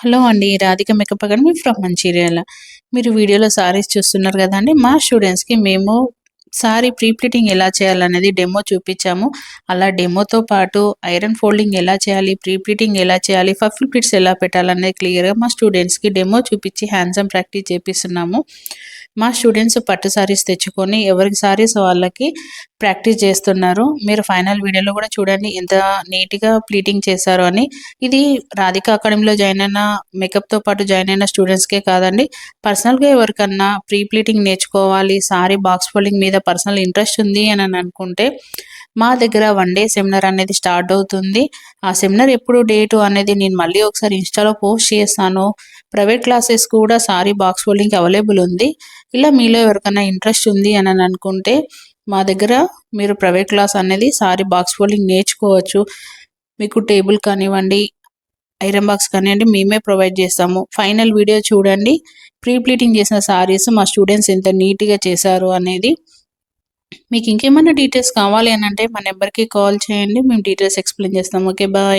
Hello అండి, Radhika makeup academy from Mancherial. మీరు వీడియోలో సారీస్ చూస్తున్నారు కదండి. మా స్టూడెంట్స్కి మేము సారీ ప్రీ ప్లీటింగ్ ఎలా చేయాలనేది డెమో చూపించాము. అలా డెమోతో పాటు ఐరన్ ఫోల్డింగ్ ఎలా చేయాలి, ప్రీ ప్లీటింగ్ ఎలా చేయాలి, ఫఫుల్ ప్లిట్స్ ఎలా పెట్టాలనేది క్లియర్గా మా స్టూడెంట్స్కి డెమో చూపించి హ్యాండ్స్ ఆన్ ప్రాక్టీస్ చేపిస్తున్నాము. మా స్టూడెంట్స్ పట్టు సారీస్ తెచ్చుకొని ఎవరికి సారీస్ వాళ్ళకి ప్రాక్టీస్ చేస్తున్నారు. మీరు ఫైనల్ వీడియోలో కూడా చూడండి ఎంత నీట్గా ప్లీటింగ్ చేశారు అని. ఇది రాధిక అకాడమీలో జాయిన్ అయిన మేకప్తో పాటు జాయిన్ అయిన స్టూడెంట్స్కే కాదండి, పర్సనల్గా ఎవరికన్నా ప్రీ ప్లీటింగ్ నేర్చుకోవాలి, సారీ బాక్స్ ఫోల్డింగ్ మీద పర్సనల్ ఇంట్రెస్ట్ ఉంది అని అనుకుంటే మా దగ్గర 1 డే సెమినార్ అనేది స్టార్ట్ అవుతుంది. ఆ సెమినార్ ఎప్పుడు డేటు అనేది నేను మళ్ళీ ఒకసారి ఇన్స్టాలో పోస్ట్ చేస్తాను. ప్రైవేట్ క్లాసెస్ కూడా సారీ బాక్స్ ఫోల్డింగ్కి అవైలబుల్ ఉంది. ఇలా మీలో ఎవరికైనా ఇంట్రెస్ట్ ఉంది అని అనుకుంటే మా దగ్గర మీరు ప్రైవేట్ క్లాస్ అనేది సారీ బాక్స్ ఫోల్డింగ్ నేర్చుకోవచ్చు. మీకు టేబుల్ కానివ్వండి, ఐరన్ బాక్స్ కానివ్వండి మేమే ప్రొవైడ్ చేస్తాము. ఫైనల్ వీడియో చూడండి. ప్రీ ప్లీటింగ్ చేసిన సారీస్ మా స్టూడెంట్స్ ఎంత నీట్గా చేశారు అనేది. మీకు ఇంకేమైనా డీటెయిల్స్ కావాలి అని అంటే మా నెంబర్కి కాల్ చేయండి, మేము డీటెయిల్స్ ఎక్స్ప్లెయిన్ చేస్తాము. Okay, bye.